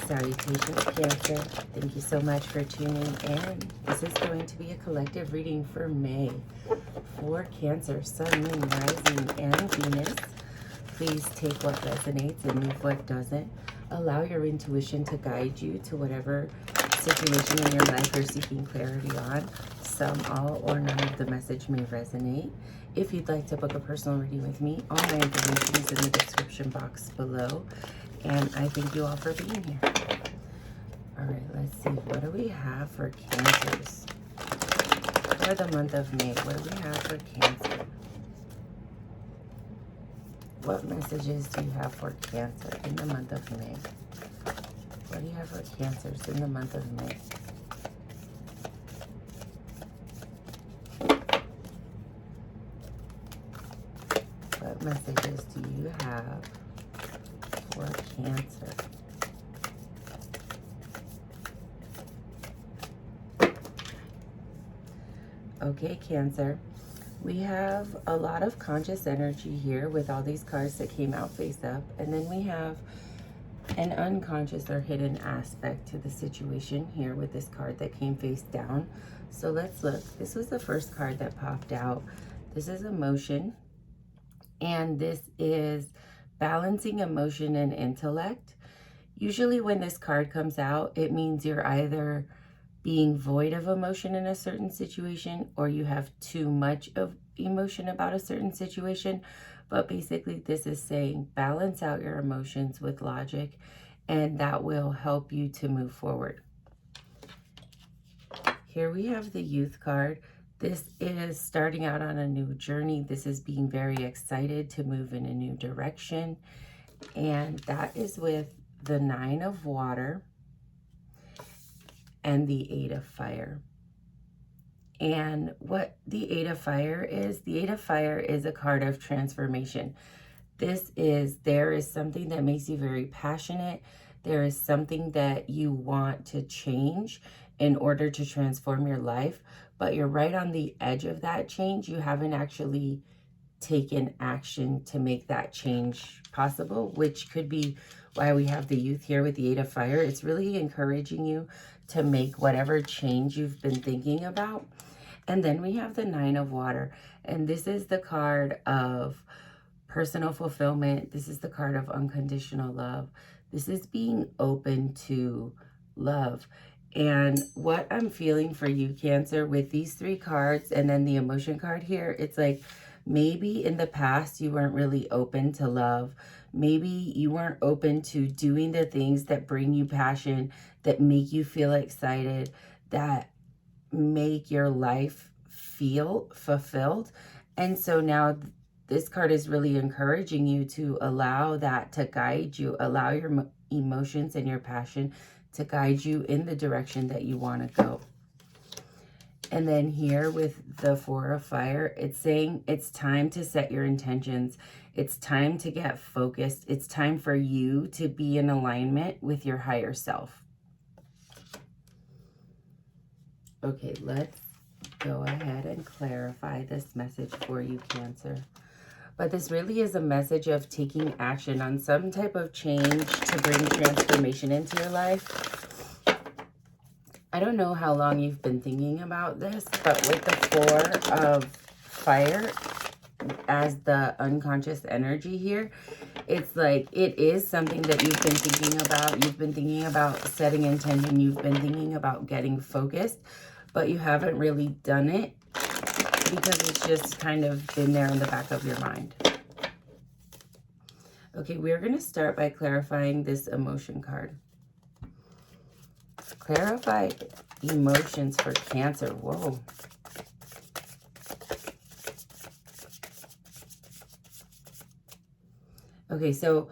Salutations, Cancer. Thank you so much for tuning in. This is going to be a collective reading for May for Cancer, Sun, Moon, Rising, and Venus. Please take what resonates and leave what doesn't. Allow your intuition to guide you to whatever situation in your life you're seeking clarity on. Some, all, or none of the message may resonate. If you'd like to book a personal reading with me, all my information is in the description box below. And I thank you all for being here. All right, let's see. What do we have for Cancers for the month of May? What do we have for Cancer? What messages do you have for Cancer in the month of May? What do you have for Cancers in the month of May? What messages do you have for Cancer? Okay, Cancer. We have a lot of conscious energy here with all these cards that came out face up. And then we have an unconscious or hidden aspect to the situation here with this card that came face down. So let's look. This was the first card that popped out. This is emotion. And this is balancing emotion and intellect. Usually when this card comes out, it means you're either being void of emotion in a certain situation or you have too much of emotion about a certain situation. But basically this is saying balance out your emotions with logic, and that will help you to move forward. Here we have the Youth card. This is starting out on a new journey. This is being very excited to move in a new direction. And that is with the Nine of Water and the Eight of Fire. And what the Eight of Fire is, the Eight of Fire is a card of transformation. There is something that makes you very passionate. There is something that you want to change in order to transform your life, but you're right on the edge of that change. You haven't actually taken action to make that change possible, which could be why we have the Youth here with the Eight of Fire. It's really encouraging you to make whatever change you've been thinking about. And then we have the Nine of Water, and this is the card of personal fulfillment. This is the card of unconditional love. This is being open to love. And what I'm feeling for you, Cancer, with these three cards and then the emotion card here, it's like maybe in the past you weren't really open to love. Maybe you weren't open to doing the things that bring you passion, that make you feel excited, that make your life feel fulfilled. And so now this card is really encouraging you to allow that to guide you, allow your emotions and your passion to guide you in the direction that you want to go. And then here with the Four of Fire, it's saying it's time to set your intentions. It's time to get focused. It's time for you to be in alignment with your higher self. Okay, let's go ahead and clarify this message for you, Cancer. But this really is a message of taking action on some type of change to bring transformation into your life. I don't know how long you've been thinking about this, but with the Four of Fire as the unconscious energy here, it's like it is something that you've been thinking about. You've been thinking about setting intention. You've been thinking about getting focused, but you haven't really done it because it's just kind of been there in the back of your mind. Okay, we're going to start by clarifying this emotion card. Clarify emotions for Cancer. Whoa. Okay, so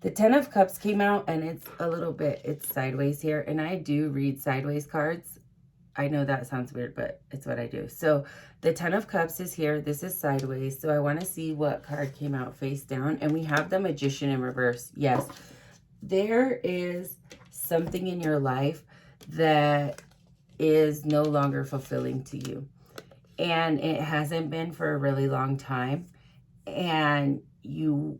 the Ten of Cups came out and it's sideways here. And I do read sideways cards. I know that sounds weird, but it's what I do. So the Ten of Cups is here. This is sideways. So I want to see what card came out face down. And we have the Magician in reverse. Yes, there is something in your life that is no longer fulfilling to you. And it hasn't been for a really long time. And you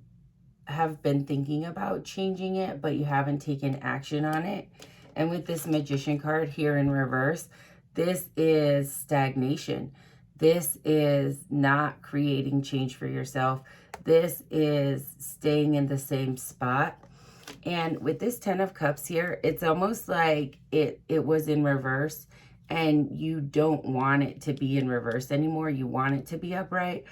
have been thinking about changing it, but you haven't taken action on it. And with this Magician card here in reverse, this is stagnation. This is not creating change for yourself. This is staying in the same spot. And with this 10 of Cups here, it's almost like it was in reverse and you don't want it to be in reverse anymore. You want it to be upright.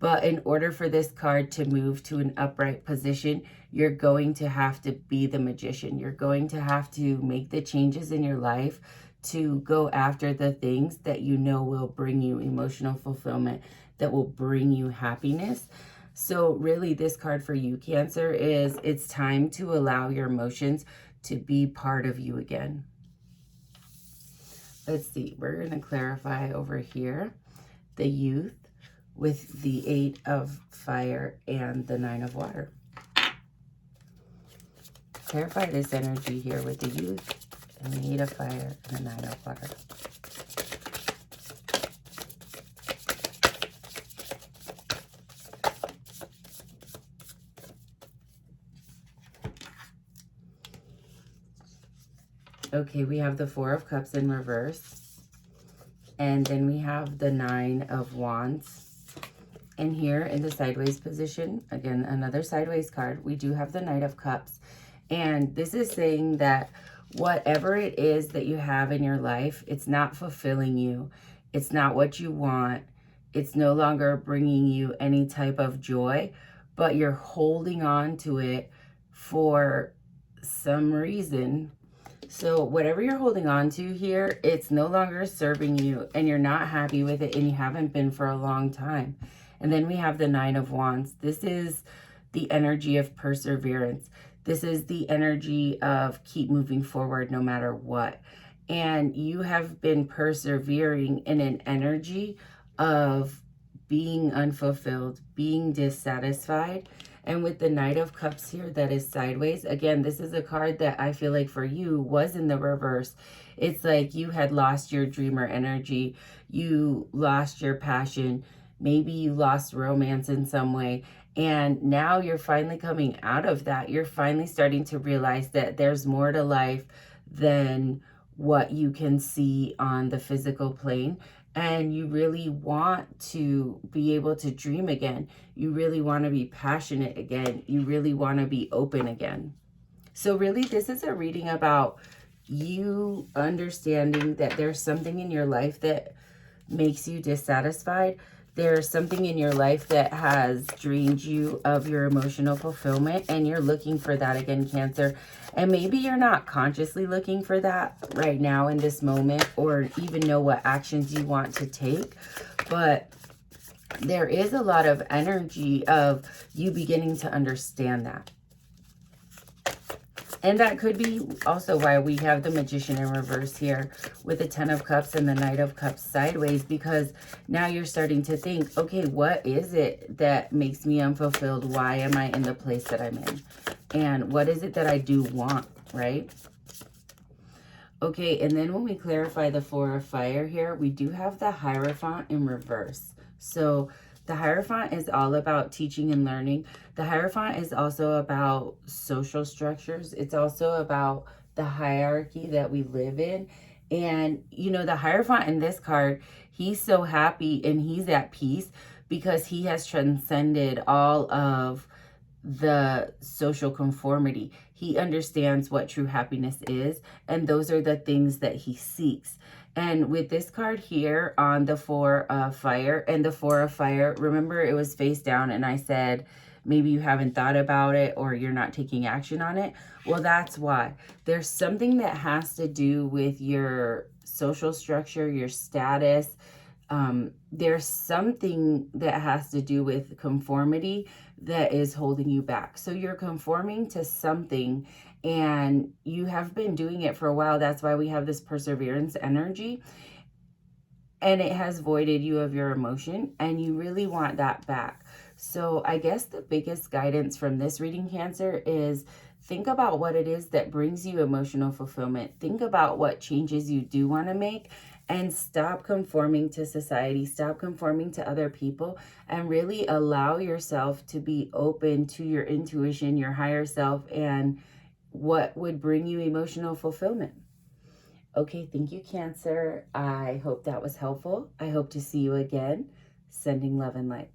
But in order for this card to move to an upright position, you're going to have to be the Magician. You're going to have to make the changes in your life to go after the things that you know will bring you emotional fulfillment, that will bring you happiness. So really this card for you, Cancer, is it's time to allow your emotions to be part of you again. Let's see, we're going to clarify over here the youth with the 8 of Fire and the 9 of Water. Clarify this energy here with the youth and the 8 of Fire and the 9 of Water. Okay, we have the 4 of Cups in reverse. And then we have the 9 of Wands. And here in the sideways position, again, another sideways card, we do have the Knight of Cups. And this is saying that whatever it is that you have in your life, it's not fulfilling you. It's not what you want. It's no longer bringing you any type of joy, but you're holding on to it for some reason. So whatever you're holding on to here, it's no longer serving you and you're not happy with it and you haven't been for a long time. And then we have the 9 of Wands. This is the energy of perseverance. This is the energy of keep moving forward no matter what. And you have been persevering in an energy of being unfulfilled, being dissatisfied. And with the Knight of Cups here that is sideways, again, this is a card that I feel like for you was in the reverse. It's like you had lost your dreamer energy. You lost your passion. Maybe you lost romance in some way. And now you're finally coming out of that. You're finally starting to realize that there's more to life than what you can see on the physical plane. And you really want to be able to dream again. You really want to be passionate again. You really want to be open again. So really, this is a reading about you understanding that there's something in your life that makes you dissatisfied. There's something in your life that has drained you of your emotional fulfillment, and you're looking for that again, Cancer. And maybe you're not consciously looking for that right now in this moment, or even know what actions you want to take. But there is a lot of energy of you beginning to understand that. And that could be also why we have the Magician in reverse here with the 10 of Cups and the Knight of Cups sideways, because now you're starting to think, okay, what is it that makes me unfulfilled? Why am I in the place that I'm in? And what is it that I do want, right? Okay, and then when we clarify the 4 of Fire here, we do have the Hierophant in reverse. So the Hierophant is all about teaching and learning. The Hierophant is also about social structures. It's also about the hierarchy that we live in. And, you know, the Hierophant in this card, he's so happy and he's at peace because he has transcended all of the social conformity. He understands what true happiness is, and those are the things that he seeks. And with this card here on the 4 of Fire and the 4 of Fire, remember it was face down and I said, maybe you haven't thought about it or you're not taking action on it. Well, that's why. There's something that has to do with your social structure, your status. There's something that has to do with conformity that is holding you back. So you're conforming to something and you have been doing it for a while. That's why we have this perseverance energy, and it has voided you of your emotion, and you really want that back. So I guess the biggest guidance from this reading, Cancer, is think about what it is that brings you emotional fulfillment. Think about what changes you do want to make, and stop conforming to society, stop conforming to other people, and really allow yourself to be open to your intuition, your higher self, and what would bring you emotional fulfillment. Okay, thank you, Cancer. I hope that was helpful. I hope to see you again. Sending love and light.